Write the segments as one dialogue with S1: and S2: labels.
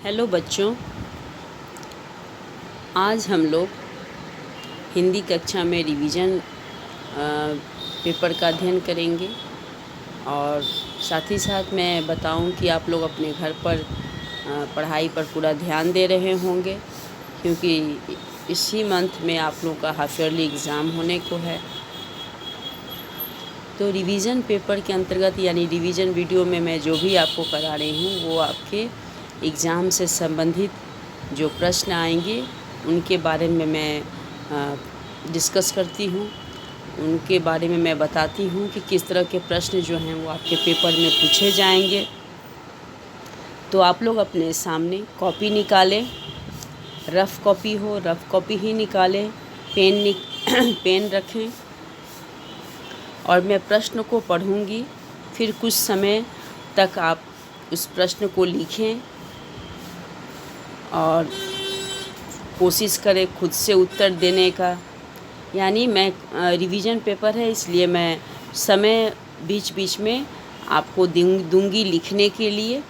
S1: Hello बच्चों, आज हम लोग हिंदी कक्षा में रिवीजन पेपर का अध्ययन करेंगे और साथ ही साथ मैं बताऊं कि आप लोग अपने घर पर पढ़ाई पर पूरा ध्यान दे रहे होंगे, क्योंकि इसी मंथ में आप लोगों का हाफ ईयरली एग्ज़ाम होने को है। तो रिवीजन पेपर के अंतर्गत यानी रिवीजन वीडियो में मैं जो भी आपको करा रही हूँ वो आपके एग्ज़ाम से संबंधित जो प्रश्न आएंगे उनके बारे में मैं डिस्कस करती हूँ, उनके बारे में मैं बताती हूँ कि किस तरह के प्रश्न जो हैं वो आपके पेपर में पूछे जाएंगे। तो आप लोग अपने सामने कॉपी निकालें, रफ़ कॉपी हो रफ़ कॉपी ही निकालें, पेन रखें और मैं प्रश्न को पढ़ूंगी। फिर कुछ समय तक आप उस प्रश्न को लिखें और कोशिश करें खुद से उत्तर देने का। यानी मैं रिवीजन पेपर है, इसलिए मैं समय बीच बीच में आपको दूंगी लिखने के लिए,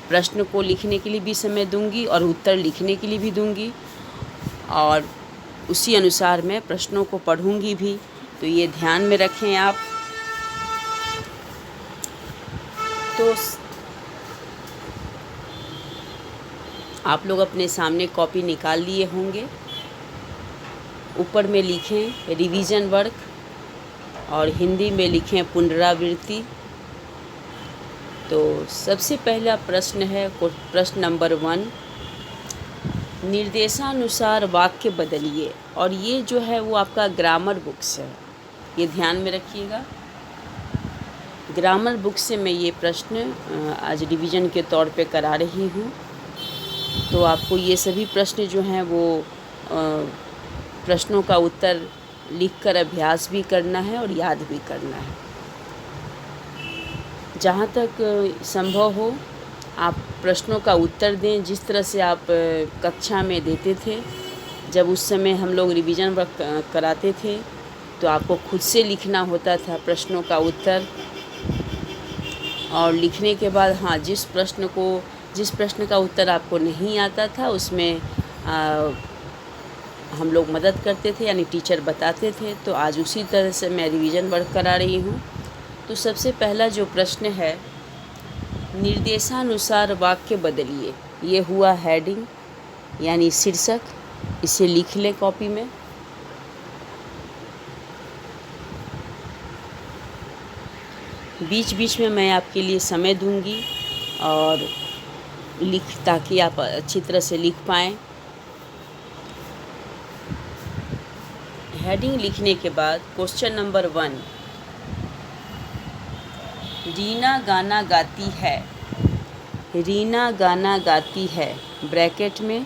S1: प्रश्न को लिखने के लिए भी समय दूंगी और उत्तर लिखने के लिए भी दूंगी, और उसी अनुसार मैं प्रश्नों को पढ़ूंगी भी। तो ये ध्यान में रखें आप। तो आप लोग अपने सामने कॉपी निकाल लिए होंगे, ऊपर में लिखें रिवीजन वर्क और हिंदी में लिखें पुनरावृत्ति। तो सबसे पहला प्रश्न है प्रश्न नंबर 1, निर्देशानुसार वाक्य बदलिए। और ये जो है वो आपका ग्रामर बुक से है, ये ध्यान में रखिएगा। ग्रामर बुक से मैं ये प्रश्न आज रिवीजन के तौर पे करा रही हूँ। तो आपको ये सभी प्रश्न जो हैं वो प्रश्नों का उत्तर लिखकर अभ्यास भी करना है और याद भी करना है। जहाँ तक संभव हो आप प्रश्नों का उत्तर दें जिस तरह से आप कक्षा में देते थे। जब उस समय हम लोग रिवीजन वर्क कराते थे तो आपको खुद से लिखना होता था प्रश्नों का उत्तर, और लिखने के बाद जिस प्रश्न का उत्तर आपको नहीं आता था उसमें हम लोग मदद करते थे, यानी टीचर बताते थे। तो आज उसी तरह से मैं रिवीजन वर्क करा रही हूँ। तो सबसे पहला जो प्रश्न है, निर्देशानुसार वाक्य बदलिए। ये हुआ हेडिंग यानी शीर्षक, इसे लिख लें कॉपी में। बीच बीच में मैं आपके लिए समय दूंगी और ताकि आप अच्छी तरह से लिख पाएँ। हेडिंग लिखने के बाद क्वेश्चन नंबर 1, रीना गाना गाती है। रीना गाना गाती है, ब्रैकेट में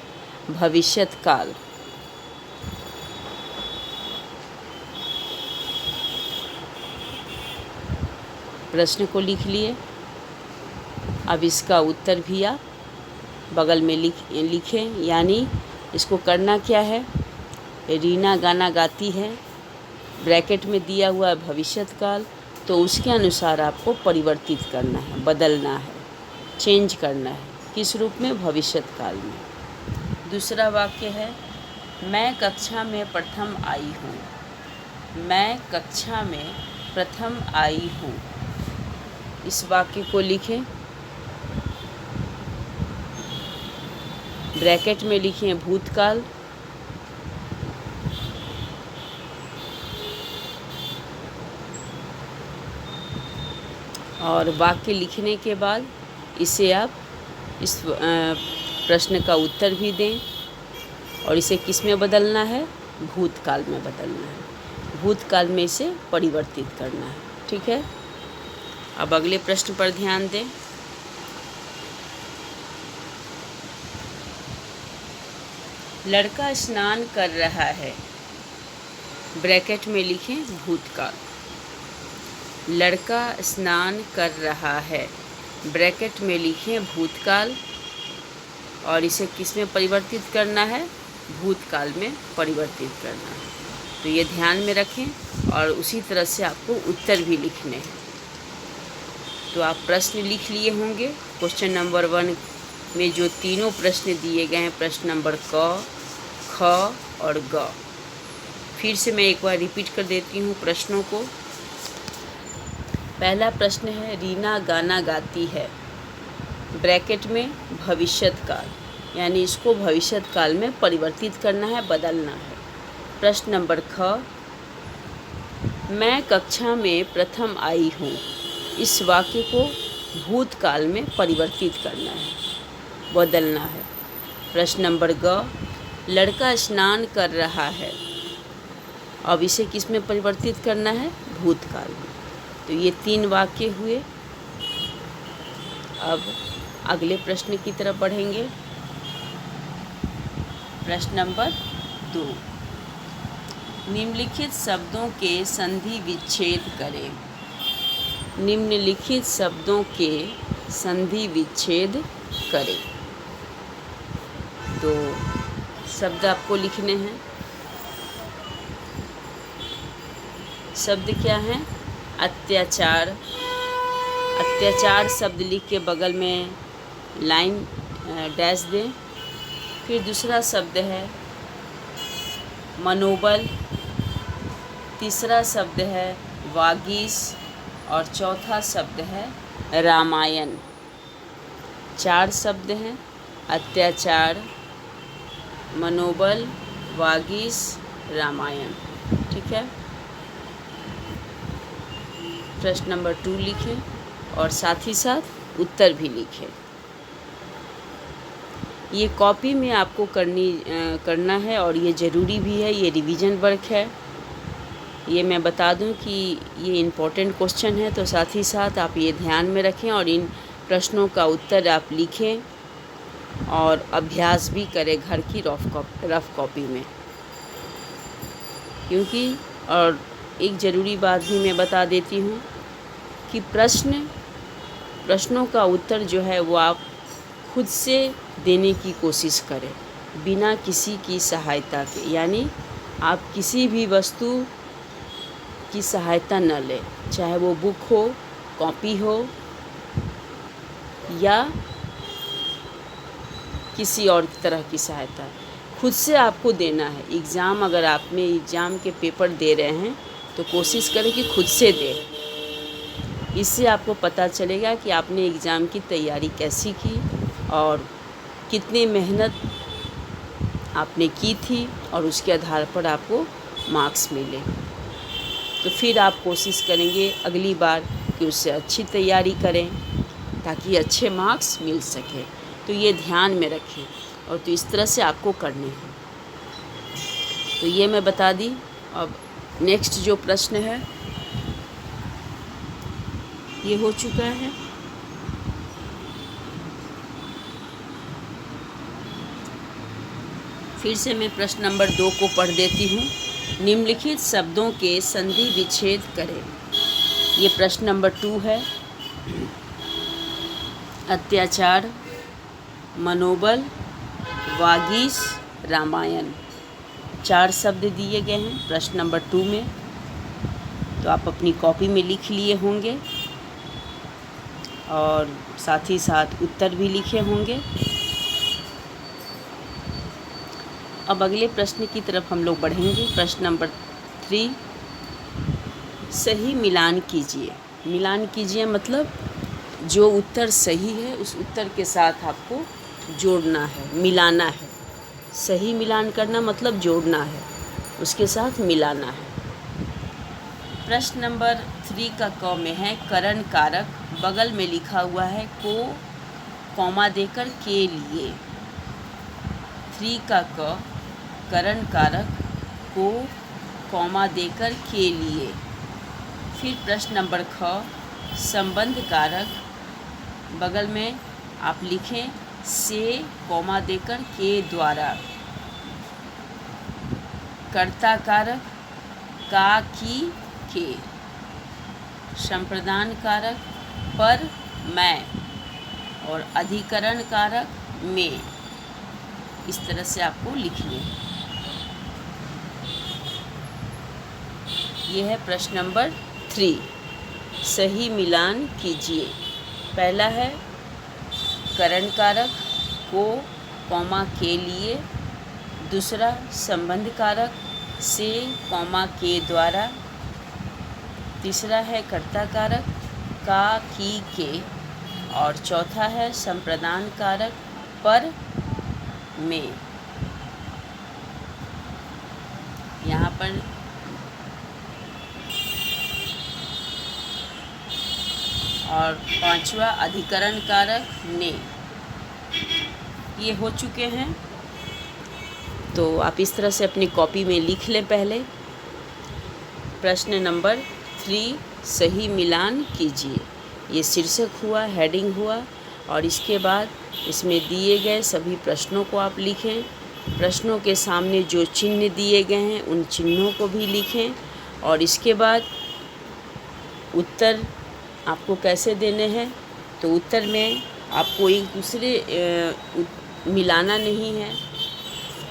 S1: भविष्यत काल। प्रश्न को लिख लिए। अब इसका उत्तर भी आप बगल में लिखें। यानी इसको करना क्या है, रीना गाना गाती है, ब्रैकेट में दिया हुआ है भविष्यत काल, तो उसके अनुसार आपको परिवर्तित करना है, बदलना है, चेंज करना है। किस रूप में, भविष्यत काल में। दूसरा वाक्य है, मैं कक्षा में प्रथम आई हूँ। मैं कक्षा में प्रथम आई हूँ, इस वाक्य को लिखें। ब्रैकेट में लिखें भूतकाल, और वाक्य लिखने के बाद इसे आप इस प्रश्न का उत्तर भी दें, और इसे किस में बदलना है, भूतकाल में बदलना है। भूतकाल में इसे परिवर्तित करना है। ठीक है। अब अगले प्रश्न पर ध्यान दें। लड़का स्नान कर रहा है, ब्रैकेट में लिखें भूतकाल। लड़का स्नान कर रहा है, ब्रैकेट में लिखें भूतकाल, और इसे किस में परिवर्तित करना है, भूतकाल में परिवर्तित करना है। तो ये ध्यान में रखें और उसी तरह से आपको उत्तर भी लिखने हैं। तो आप प्रश्न लिख लिए होंगे। क्वेश्चन नंबर 1 में जो तीनों प्रश्न दिए गए हैं, प्रश्न नंबर क, ख और ग। फिर से मैं एक बार रिपीट कर देती हूँ प्रश्नों को। पहला प्रश्न है, रीना गाना गाती है, ब्रैकेट में भविष्यत काल, यानी इसको भविष्यत काल में परिवर्तित करना है, बदलना है। प्रश्न नंबर ख, मैं कक्षा में प्रथम आई हूँ, इस वाक्य को भूतकाल में परिवर्तित करना है, बदलना है। प्रश्न नंबर ग, लड़का स्नान कर रहा है, अब इसे किस में परिवर्तित करना है, भूतकाल में। तो ये 3 वाक्य हुए। अब अगले प्रश्न की तरफ बढ़ेंगे। प्रश्न नंबर 2, निम्नलिखित शब्दों के संधि विच्छेद करें। निम्नलिखित शब्दों के संधि विच्छेद करें। तो शब्द आपको लिखने हैं। शब्द क्या हैं? अत्याचार। अत्याचार शब्द लिख के बगल में लाइन डैश दें। फिर दूसरा शब्द है मनोबल, तीसरा शब्द है वागीश और चौथा शब्द है रामायण। 4 शब्द हैं, अत्याचार, मनोबल, वागीश, रामायण। ठीक है। प्रश्न नंबर 2 लिखें और साथ ही साथ उत्तर भी लिखें। ये कॉपी में आपको करना है और ये ज़रूरी भी है, ये रिवीजन वर्क है। ये मैं बता दूं कि ये इम्पोर्टेंट क्वेश्चन है, तो साथ ही साथ आप ये ध्यान में रखें और इन प्रश्नों का उत्तर आप लिखें और अभ्यास भी करें घर की रफ कॉपी में। क्योंकि और एक ज़रूरी बात भी मैं बता देती हूँ कि प्रश्नों का उत्तर जो है वो आप खुद से देने की कोशिश करें, बिना किसी की सहायता के। यानी आप किसी भी वस्तु की सहायता न लें, चाहे वो बुक हो, कॉपी हो या किसी और तरह की सहायता। खुद से आपको देना है। अगर आप में एग्ज़ाम के पेपर दे रहे हैं तो कोशिश करें कि खुद से दें। इससे आपको पता चलेगा कि आपने एग्ज़ाम की तैयारी कैसी की और कितनी मेहनत आपने की थी और उसके आधार पर आपको मार्क्स मिले। तो फिर आप कोशिश करेंगे अगली बार कि उससे अच्छी तैयारी करें ताकि अच्छे मार्क्स मिल सके। तो ये ध्यान में रखें और तो इस तरह से आपको करने हैं। तो ये मैं बता दी। अब नेक्स्ट जो प्रश्न है ये हो चुका है। फिर से मैं प्रश्न नंबर 2 को पढ़ देती हूँ। निम्नलिखित शब्दों के संधि विच्छेद करें। ये प्रश्न नंबर 2 है। अत्याचार, मनोबल, वागीश, रामायण। 4 शब्द दिए गए हैं प्रश्न नंबर 2 में। तो आप अपनी कॉपी में लिख लिए होंगे और साथ ही साथ उत्तर भी लिखे होंगे। अब अगले प्रश्न की तरफ हम लोग बढ़ेंगे। प्रश्न नंबर 3, सही मिलान कीजिए। मिलान कीजिए मतलब जो उत्तर सही है उस उत्तर के साथ आपको जोड़ना है, मिलाना है। सही मिलान करना मतलब जोड़ना है, उसके साथ मिलाना है। प्रश्न नंबर 3 का क में है करण कारक, बगल में लिखा हुआ है को, कॉमा देकर के लिए। 3 का क करण कारक को, कॉमा देकर के लिए। फिर प्रश्न नंबर ख संबंध कारक, बगल में आप लिखें से, कॉमा देकर के द्वारा। कर्ता कारक का, की, के। संप्रदान कारक पर, मैं और अधिकरण कारक में। इस तरह से आपको लिखने हैं। यह है प्रश्न नंबर 3, सही मिलान कीजिए। पहला है करण कारक, को, कॉमा के लिए। दूसरा संबंध कारक से, कॉमा के द्वारा। तीसरा है कर्ता कारक का, की, के। और चौथा है संप्रदान कारक पर, में। यहाँ पर और पांचवा अधिकरण कारक ने। ये हो चुके हैं, तो आप इस तरह से अपनी कॉपी में लिख लें। पहले प्रश्न नंबर 3 सही मिलान कीजिए। ये शीर्षक हुआ, हेडिंग हुआ, और इसके बाद इसमें दिए गए सभी प्रश्नों को आप लिखें। प्रश्नों के सामने जो चिन्ह दिए गए हैं उन चिन्हों को भी लिखें। और इसके बाद उत्तर आपको कैसे देने हैं, तो उत्तर में आपको एक दूसरे मिलाना नहीं है,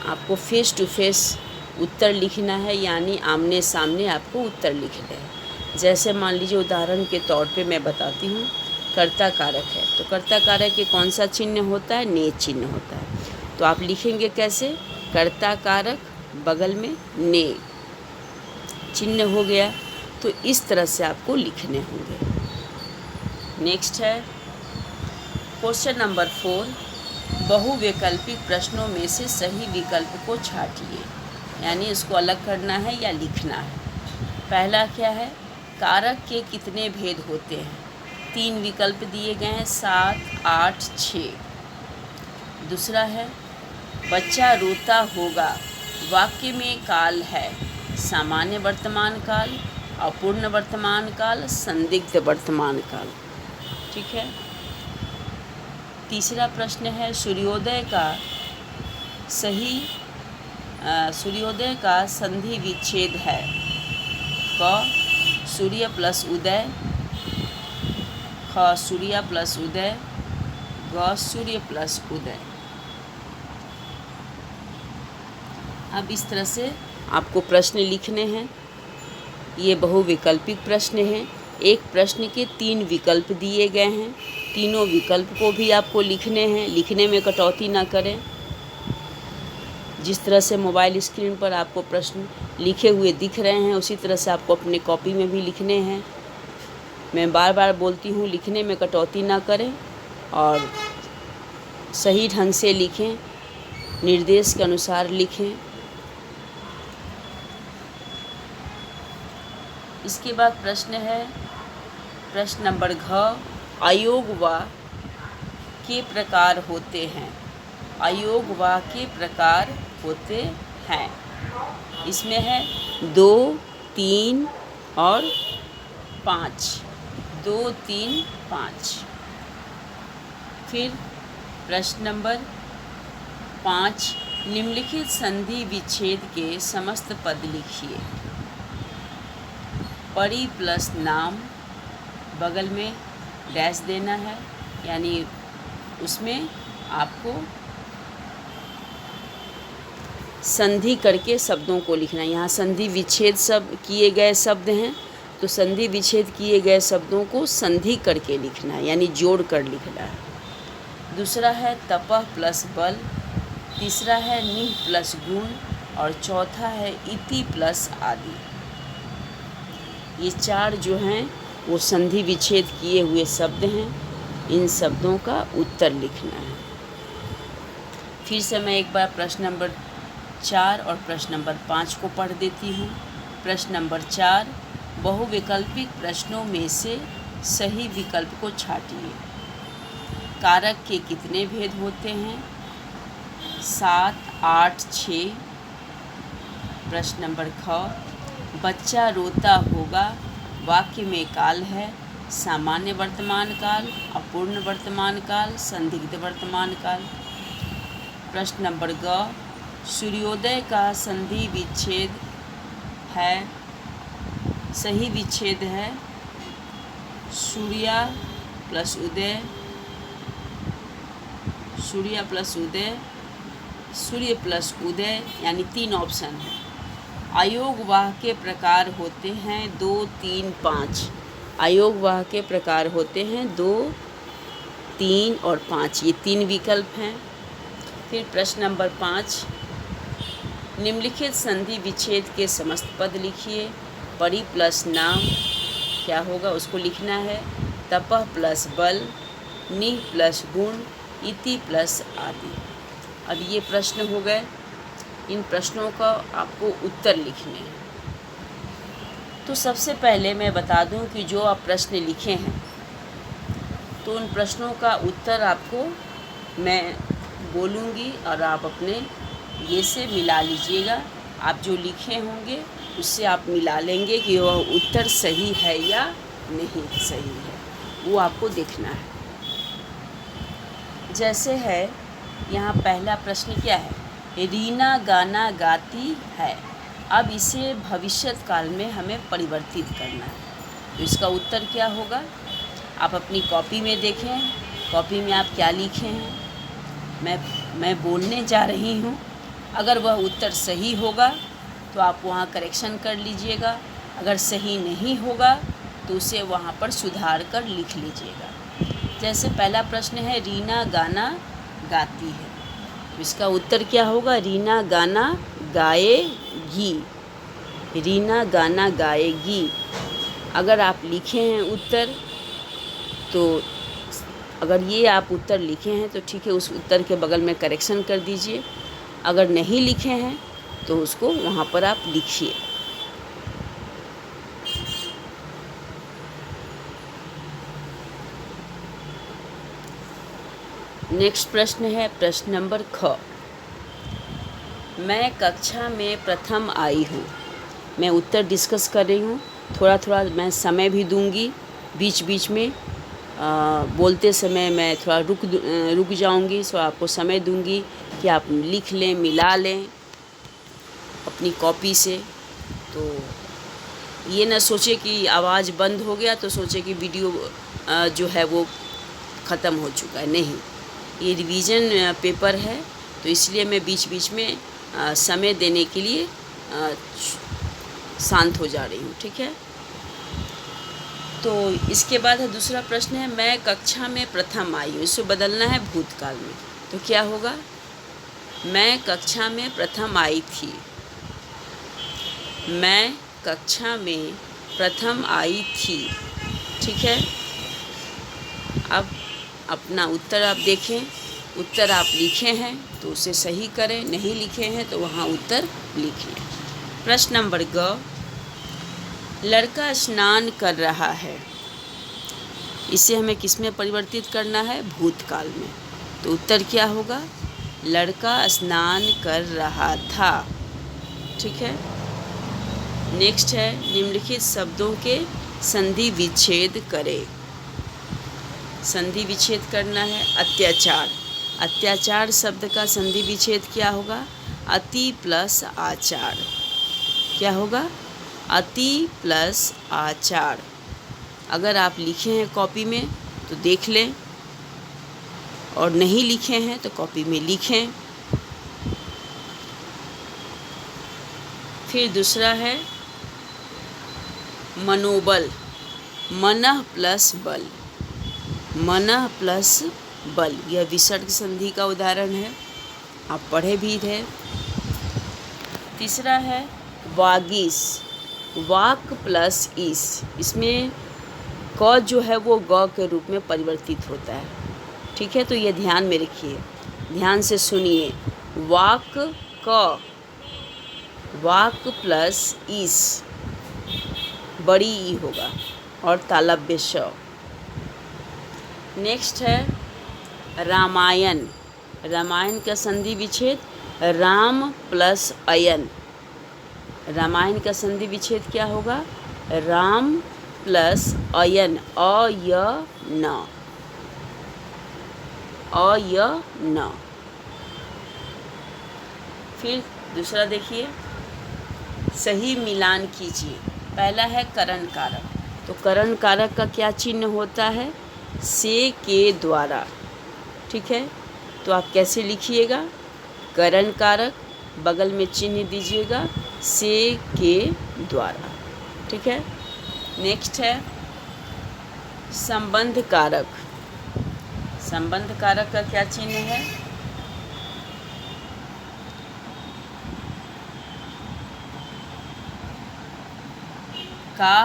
S1: आपको फेस टू फेस उत्तर लिखना है, यानी आमने सामने आपको उत्तर लिखना है। जैसे मान लीजिए उदाहरण के तौर पे मैं बताती हूँ, कर्ता कारक है, तो कर्ता कारक के कौन सा चिन्ह होता है, ने चिन्ह होता है। तो आप लिखेंगे कैसे, कर्ता कारक बगल में ने चिन्ह हो गया। तो इस तरह से आपको लिखने होंगे। नेक्स्ट है क्वेश्चन नंबर 4, बहुविकल्पिक प्रश्नों में से सही विकल्प को छांटिए, यानी इसको अलग करना है या लिखना है। पहला क्या है, कारक के कितने भेद होते हैं। 3 विकल्प दिए गए हैं, 7, 8, 6। दूसरा है बच्चा रोता होगा, वाक्य में काल है, सामान्य वर्तमान काल, अपूर्ण वर्तमान काल, संदिग्ध वर्तमान काल। ठीक है। तीसरा प्रश्न है सूर्योदय का संधि विच्छेद है। क सूर्य प्लस उदय, ख सूर्य प्लस उदय, ग सूर्य प्लस उदय। अब इस तरह से आपको प्रश्न लिखने हैं। ये बहुविकल्पिक प्रश्न हैं। एक प्रश्न के 3 विकल्प दिए गए हैं, तीनों विकल्प को भी आपको लिखने हैं। लिखने में कटौती ना करें। जिस तरह से मोबाइल स्क्रीन पर आपको प्रश्न लिखे हुए दिख रहे हैं, उसी तरह से आपको अपनी कॉपी में भी लिखने हैं। मैं बार बार बोलती हूँ, लिखने में कटौती ना करें और सही ढंग से लिखें, निर्देश के अनुसार लिखें। इसके बाद प्रश्न है प्रश्न नंबर घ, अयोग व के प्रकार होते हैं। अयोग व के प्रकार होते हैं। इसमें है 2, 3 और 5। 2, 3, 5। फिर प्रश्न नंबर 5, निम्नलिखित संधि विच्छेद के समस्त पद लिखिए। परी प्लस नाम, बगल में डैश देना है, यानी उसमें आपको संधि करके शब्दों को लिखना है। यहाँ संधि विच्छेद सब किए गए शब्द हैं, तो संधि विच्छेद किए गए शब्दों को संधि करके लिखना है, यानी जोड़ कर लिखना है। दूसरा है तपह प्लस बल, तीसरा है निह प्लस गुण, और चौथा है इति प्लस आदि। ये 4 जो हैं वो संधि विच्छेद किए हुए शब्द हैं। इन शब्दों का उत्तर लिखना है। फिर से मैं एक बार प्रश्न नंबर 4 और प्रश्न नंबर 5 को पढ़ देती हूँ। प्रश्न नंबर 4, बहुविकल्पिक प्रश्नों में से सही विकल्प को छांटिए। कारक के कितने भेद होते हैं। 7, 8, 6। प्रश्न नंबर ख, बच्चा रोता होगा, वाक्य में काल है, सामान्य वर्तमान काल, अपूर्ण वर्तमान काल, संदिग्ध वर्तमान काल। प्रश्न नंबर ग, सूर्योदय का संधि विच्छेद है, सही विच्छेद है सूर्य प्लस उदय, सूर्य प्लस उदय, सूर्य प्लस उदय, यानी 3 ऑप्शन है। अयोगवाह के प्रकार होते हैं 2, 3, 5। अयोगवाह के प्रकार होते हैं 2, 3 और 5। ये 3 विकल्प हैं। फिर प्रश्न नंबर 5, निम्नलिखित संधि विच्छेद के समस्त पद लिखिए। परि प्लस नाम क्या होगा उसको लिखना है। तपः प्लस बल, निः प्लस गुण, इति प्लस आदि। अब ये प्रश्न हो गए। इन प्रश्नों का आपको उत्तर लिखने हैं। तो सबसे पहले मैं बता दूं कि जो आप प्रश्न लिखे हैं तो उन प्रश्नों का उत्तर आपको मैं बोलूँगी और आप अपने ये से मिला लीजिएगा। आप जो लिखे होंगे उससे आप मिला लेंगे कि वह उत्तर सही है या नहीं सही है, वो आपको देखना है। जैसे है यहाँ पहला प्रश्न क्या है, रीना गाना गाती है। अब इसे भविष्यत काल में हमें परिवर्तित करना है। तो इसका उत्तर क्या होगा, आप अपनी कॉपी में देखें, कॉपी में आप क्या लिखे हैं। मैं बोलने जा रही हूँ। अगर वह उत्तर सही होगा तो आप वहाँ करेक्शन कर लीजिएगा, अगर सही नहीं होगा तो उसे वहाँ पर सुधार कर लिख लीजिएगा। जैसे पहला प्रश्न है, रीना गाना गाती है। तो इसका उत्तर क्या होगा, रीना गाना गाएगी। रीना गाना गाएगी। अगर आप लिखे हैं उत्तर, तो अगर ये आप उत्तर लिखे हैं तो ठीक है, उस उत्तर के बगल में करेक्शन कर दीजिए। अगर नहीं लिखे हैं तो उसको वहाँ पर आप लिखिए। नेक्स्ट प्रश्न है प्रश्न नंबर ख। मैं कक्षा में प्रथम आई हूँ। मैं उत्तर डिस्कस कर रही हूँ। थोड़ा थोड़ा मैं समय भी दूंगी, बीच बीच में बोलते समय मैं थोड़ा रुक जाऊंगी। सो आपको समय दूंगी कि आप लिख लें, मिला लें अपनी कॉपी से। तो ये ना सोचे कि आवाज़ बंद हो गया तो सोचे कि वीडियो जो है वो ख़त्म हो चुका है। नहीं, ये रिवीजन पेपर है, तो इसलिए मैं बीच बीच में समय देने के लिए शांत हो जा रही हूँ। ठीक है। तो इसके बाद है दूसरा प्रश्न है, मैं कक्षा में प्रथम आई हूँ। इसको बदलना है भूतकाल में। तो क्या होगा, मैं कक्षा में प्रथम आई थी। मैं कक्षा में प्रथम आई थी। ठीक है। अब अपना उत्तर आप देखें। उत्तर आप लिखे हैं तो उसे सही करें, नहीं लिखे हैं तो वहाँ उत्तर लिखिए। प्रश्न नंबर ग, लड़का स्नान कर रहा है। इसे हमें किस में परिवर्तित करना है, भूतकाल में। तो उत्तर क्या होगा, लड़का स्नान कर रहा था। ठीक है। नेक्स्ट है, निम्नलिखित शब्दों के संधि विच्छेद करें। संधि विच्छेद करना है। अत्याचार। अत्याचार शब्द का संधि विच्छेद क्या होगा, अति प्लस आचार। क्या होगा, अति प्लस आचार। अगर आप लिखे हैं कॉपी में तो देख लें, और नहीं लिखे हैं तो कॉपी में लिखें। फिर दूसरा है मनोबल। मनः प्लस बल। मनः प्लस बल, यह विसर्ग संधि का उदाहरण है, आप पढ़े भी थे। तीसरा है वागीश। वाक प्लस ईस। इसमें क जो है वो ग के रूप में परिवर्तित होता है। ठीक है। तो ये ध्यान में रखिए, ध्यान से सुनिए। वाक क, वाक प्लस ईस, बड़ी ई होगा, और तालव्य श। नेक्स्ट है रामायण। रामायण का संधि विच्छेद राम प्लस अयन। रामायण का संधि विच्छेद क्या होगा, राम प्लस अयन, अयन, अयन। फिर दूसरा देखिए, सही मिलान कीजिए। पहला है करण कारक। तो करण कारक का क्या चिन्ह होता है, से के द्वारा। ठीक है। तो आप कैसे लिखिएगा, करण कारक, बगल में चिन्ह दीजिएगा से के द्वारा। ठीक है। नेक्स्ट है संबंध कारक। संबंध कारक का क्या चिन्ह है, का,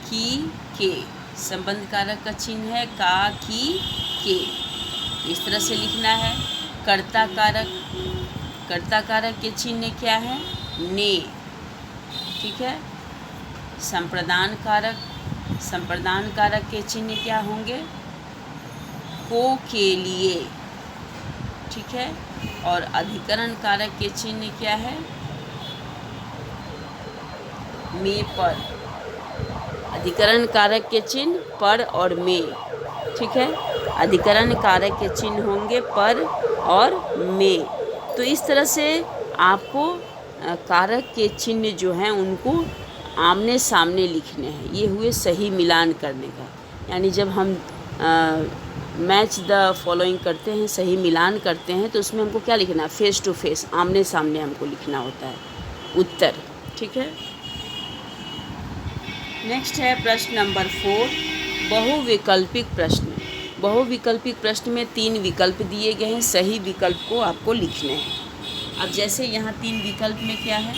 S1: की, के। संबंध कारक का चिन्ह है का, की, के। इस तरह से लिखना है। कर्ता कारक, कर्ता कारक के चिन्ह क्या है? ने। ठीक है। संप्रदान कारक, संप्रदान कारक के चिन्ह क्या होंगे? को, के लिए। ठीक है। और अधिकरण कारक के चिन्ह क्या है? में, पर। अधिकरण कारक के चिन्ह पर और में। ठीक है। अधिकरण कारक के चिन्ह होंगे पर और में। तो इस तरह से आपको कारक के चिन्ह जो हैं उनको आमने सामने लिखने हैं। ये हुए सही मिलान करने का। यानी जब हम मैच द फॉलोइंग करते हैं, सही मिलान करते हैं, तो उसमें हमको क्या लिखना है? फेस टू फेस, आमने सामने हमको लिखना होता है उत्तर। ठीक है। नेक्स्ट है प्रश्न नंबर 4, बहुविकल्पिक प्रश्न। बहुविकल्पिक प्रश्न में 3 विकल्प दिए गए हैं, सही विकल्प को आपको लिखने हैं। अब जैसे यहाँ 3 विकल्प में क्या है?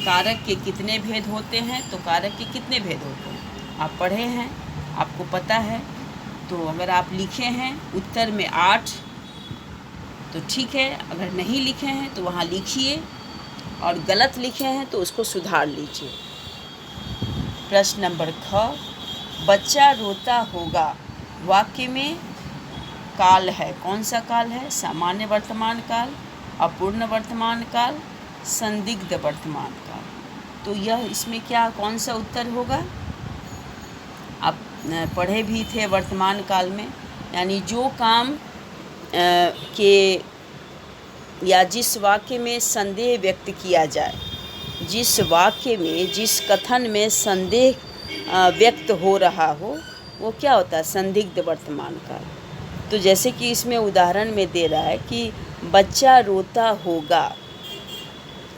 S1: कारक के कितने भेद होते हैं? तो कारक के कितने भेद होते हैं आप पढ़े हैं, आपको पता है। तो अगर आप लिखे हैं उत्तर में 8 तो ठीक है, अगर नहीं लिखे हैं तो वहाँ लिखिए, और गलत लिखे हैं तो उसको सुधार लीजिए। प्रश्न नंबर 6, बच्चा रोता होगा वाक्य में काल है, कौन सा काल है? सामान्य वर्तमान काल, अपूर्ण वर्तमान काल, संदिग्ध वर्तमान काल। तो यह इसमें क्या, कौन सा उत्तर होगा? आप पढ़े भी थे वर्तमान काल में, यानी जो काम के या जिस वाक्य में संदेह व्यक्त किया जाए, जिस वाक्य में, जिस कथन में संदेह व्यक्त हो रहा हो, वो क्या होता है? संदिग्ध वर्तमान काल। तो जैसे कि इसमें उदाहरण में दे रहा है कि बच्चा रोता होगा,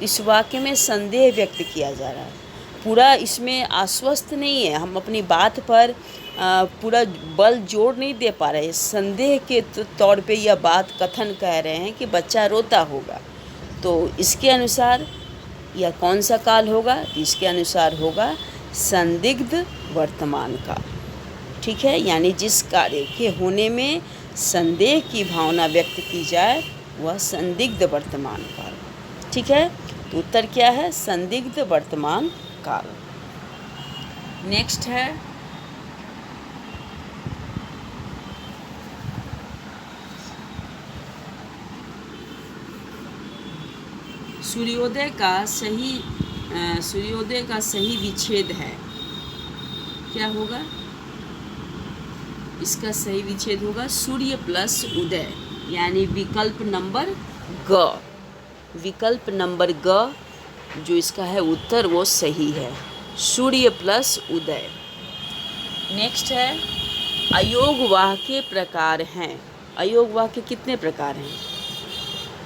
S1: इस वाक्य में संदेह व्यक्त किया जा रहा है। पूरा इसमें आश्वस्त नहीं है, हम अपनी बात पर पूरा बल जोर नहीं दे पा रहे, संदेह के तौर पे यह बात कथन कह रहे हैं कि बच्चा रोता होगा। तो इसके अनुसार यह कौन सा काल होगा? इसके अनुसार होगा संदिग्ध वर्तमान काल। ठीक है। यानी जिस कार्य के होने में संदेह की भावना व्यक्त की जाए वह संदिग्ध वर्तमान काल। ठीक है। तो उत्तर क्या है? संदिग्ध वर्तमान काल। नेक्स्ट है सूर्योदय का सही विच्छेद है, क्या होगा? इसका सही विच्छेद होगा सूर्य प्लस उदय, यानी विकल्प नंबर ग। विकल्प नंबर ग जो इसका है उत्तर वो सही है, सूर्य प्लस उदय। नेक्स्ट है अयोगवाह के प्रकार हैं। अयोगवाह के कितने प्रकार हैं?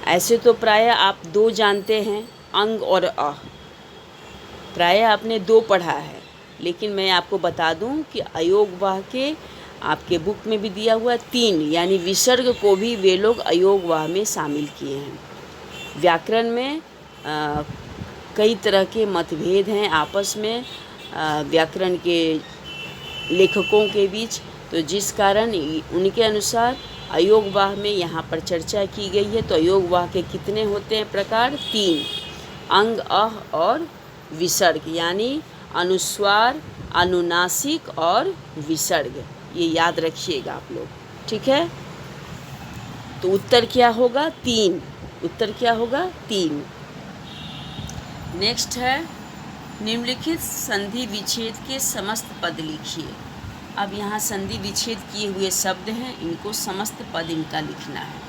S1: ऐसे तो प्रायः आप 2 जानते हैं, अंग और अ। प्रायः आपने 2 पढ़ा है, लेकिन मैं आपको बता दूं कि अयोगवाह के आपके बुक में भी दिया हुआ 3, यानी विसर्ग को भी वे लोग अयोगवाह में शामिल किए हैं। व्याकरण में कई तरह के मतभेद हैं आपस में व्याकरण के लेखकों के बीच, तो जिस कारण उनके अनुसार अयोगवाह में यहाँ पर चर्चा की गई है। तो अयोगवाह के कितने होते हैं प्रकार? 3, अंग, अह और विसर्ग, यानी अनुस्वार, अनुनासिक और विसर्ग। ये याद रखिएगा आप लोग। ठीक है। तो उत्तर क्या होगा? 3। उत्तर क्या होगा? 3। नेक्स्ट है निम्नलिखित संधि विच्छेद के समस्त पद लिखिए। अब यहाँ संधि विच्छेद किए हुए शब्द हैं, इनको समस्त पद इनका लिखना है।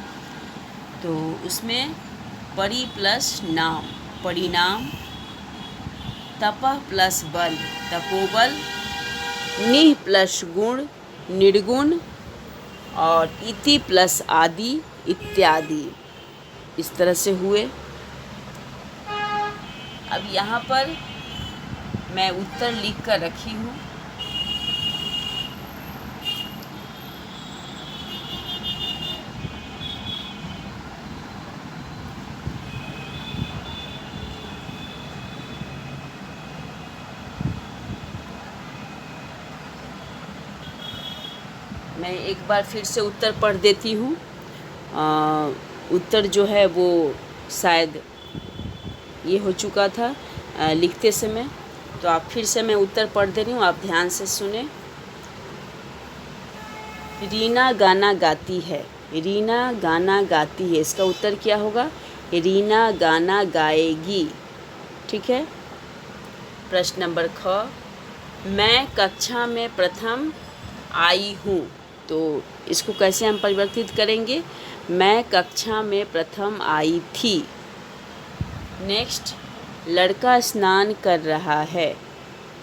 S1: तो उसमें परि प्लस नाम, परिणाम, तपः प्लस बल, तपोबल, निः प्लस गुण, निर्गुण, और इति प्लस आदि, इत्यादि। इस तरह से हुए। अब यहाँ पर मैं उत्तर लिख कर रखी हूँ। मैं एक बार फिर से उत्तर पढ़ देती हूँ। उत्तर जो है वो शायद ये हो चुका था लिखते समय, तो आप फिर से मैं उत्तर पढ़ दे रही हूँ, आप ध्यान से सुने। रीना गाना गाती है, रीना गाना गाती है, इसका उत्तर क्या होगा? रीना गाना गाएगी। ठीक है। प्रश्न नंबर ख, मैं कक्षा में प्रथम आई हूँ, तो इसको कैसे हम परिवर्तित करेंगे? मैं कक्षा में प्रथम आई थी। नेक्स्ट, लड़का स्नान कर रहा है,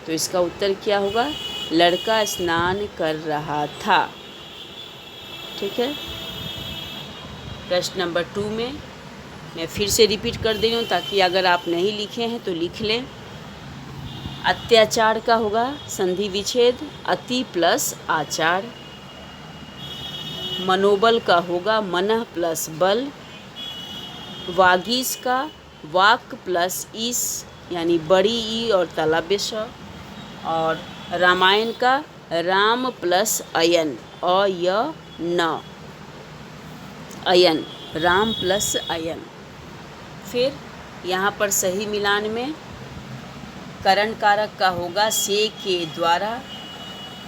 S1: तो इसका उत्तर क्या होगा? लड़का स्नान कर रहा था। ठीक है। प्रश्न नंबर 2 में मैं फिर से रिपीट कर दे रही हूँ ताकि अगर आप नहीं लिखे हैं तो लिख लें। अत्याचार का होगा संधि विच्छेद अति प्लस आचार। मनोबल का होगा मनः प्लस बल। वागीश का वाक प्लस ईश यानी बड़ी ई और तालव्य श। और रामायण का राम प्लस अयन अय न, अयन, राम प्लस अयन। फिर यहाँ पर सही मिलान में करण कारक का होगा से के द्वारा।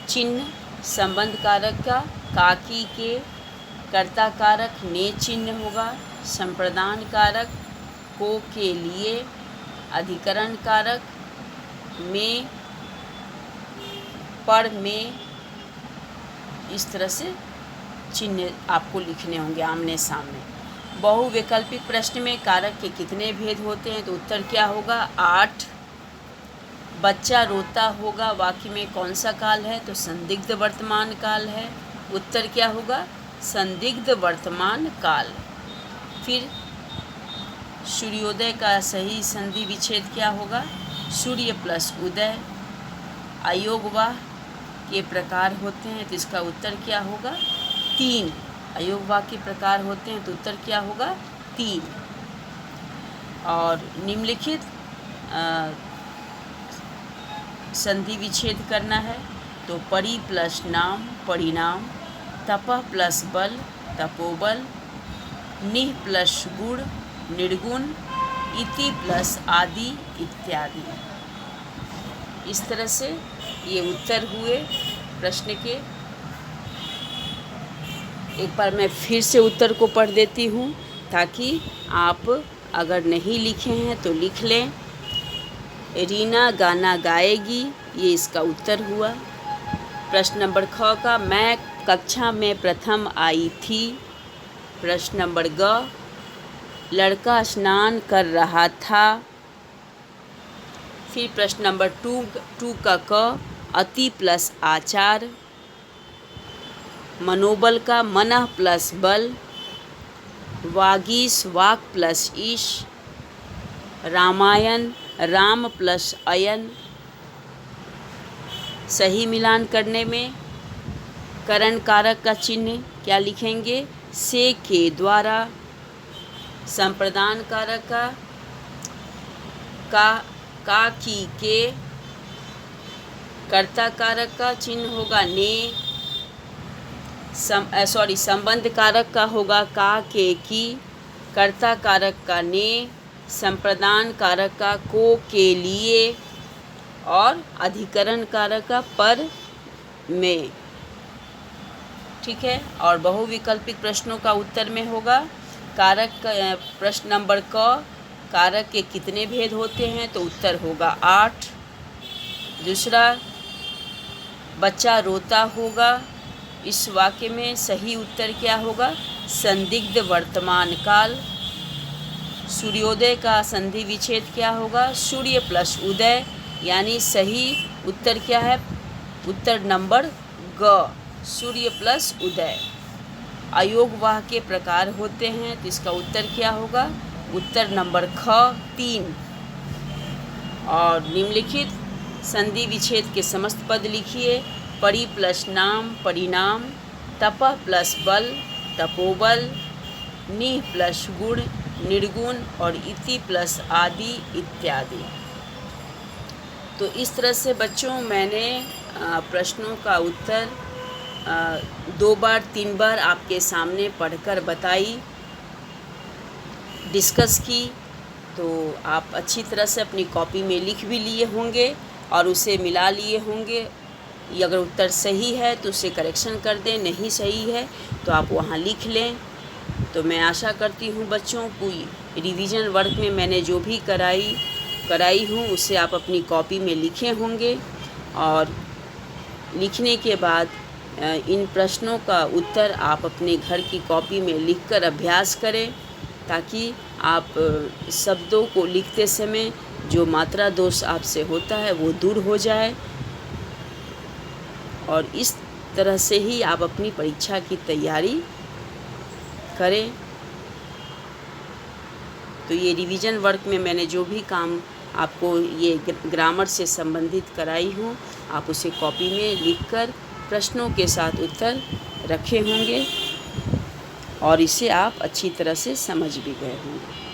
S1: चिन्ह संबंध कारक का काकी के। कर्ता कारक ने चिन्ह होगा। संप्रदान कारक को के लिए। अधिकरण कारक में पर में। इस तरह से चिन्ह आपको लिखने होंगे आमने सामने। बहुविकल्पिक प्रश्न में कारक के कितने भेद होते हैं? तो उत्तर क्या होगा? 8। बच्चा रोता होगा वाक्य में कौन सा काल है? तो संदिग्ध वर्तमान काल है। उत्तर क्या होगा? संदिग्ध वर्तमान काल। फिर सूर्योदय का सही संधि विच्छेद क्या होगा? सूर्य प्लस उदय। अयोगवाह के प्रकार होते हैं, तो इसका उत्तर क्या होगा? 3। अयोगवाह के प्रकार होते हैं, तो उत्तर क्या होगा? 3। और निम्नलिखित संधि विच्छेद करना है, तो परि प्लस नाम परिणाम। तपः प्लस बल तपोबल। निः प्लस गुण निर्गुण। इति प्लस आदि इत्यादि। इस तरह से ये उत्तर हुए प्रश्न के। एक बार मैं फिर से उत्तर को पढ़ देती हूँ ताकि आप अगर नहीं लिखे हैं तो लिख लें। रीना गाना गाएगी, ये इसका उत्तर हुआ। प्रश्न नंबर ख का मैं कक्षा में प्रथम आई थी। प्रश्न नंबर ग, लड़का स्नान कर रहा था। फिर प्रश्न नंबर 2 का क, अति प्लस आचार। मनोबल का मनः प्लस बल। वागीश वाक प्लस ईश। रामायण राम प्लस अयन। सही मिलान करने में करण कारक का चिन्ह क्या लिखेंगे? से के द्वारा। संप्रदान कारक का की के। कर्ता कारक का चिन्ह होगा ने। संबंध कारक का होगा का के की। कर्ता कारक का ने। संप्रदान कारक का को के लिए। और अधिकरण कारक का पर में। ठीक है। और बहुविकल्पिक प्रश्नों का उत्तर में होगा कारक का। प्रश्न नंबर क, कारक के कितने भेद होते हैं? तो उत्तर होगा 8। दूसरा, बच्चा रोता होगा, इस वाक्य में सही उत्तर क्या होगा? संदिग्ध वर्तमान काल। सूर्योदय का संधि विच्छेद क्या होगा? सूर्य प्लस उदय, यानी सही उत्तर क्या है? उत्तर नंबर ग, सूर्य प्लस उदय। अयोगवाह के प्रकार होते हैं, तो इसका उत्तर क्या होगा? उत्तर नंबर ख 3। और निम्नलिखित संधि विच्छेद के समस्त पद लिखिए। परि प्लस नाम परिणाम। तपः प्लस बल तपोबल। निः प्लस गुण निर्गुण। और इति प्लस आदि इत्यादि। तो इस तरह से बच्चों मैंने प्रश्नों का उत्तर 2 बार 3 बार आपके सामने पढ़कर बताई, डिस्कस की, तो आप अच्छी तरह से अपनी कॉपी में लिख भी लिए होंगे और उसे मिला लिए होंगे। ये अगर उत्तर सही है तो उसे करेक्शन कर दें, नहीं सही है तो आप वहाँ लिख लें। तो मैं आशा करती हूँ बच्चों को रिवीजन वर्क में मैंने जो भी कराई हूँ उसे आप अपनी कॉपी में लिखे होंगे और लिखने के बाद इन प्रश्नों का उत्तर आप अपने घर की कॉपी में लिखकर अभ्यास करें, ताकि आप शब्दों को लिखते समय जो मात्रा दोष आपसे होता है वो दूर हो जाए और इस तरह से ही आप अपनी परीक्षा की तैयारी करें। तो ये रिवीजन वर्क में मैंने जो भी काम आपको ये ग्रामर से संबंधित कराई हूँ, आप उसे कॉपी में लिखकर प्रश्नों के साथ उत्तर रखे होंगे और इसे आप अच्छी तरह से समझ भी गए होंगे।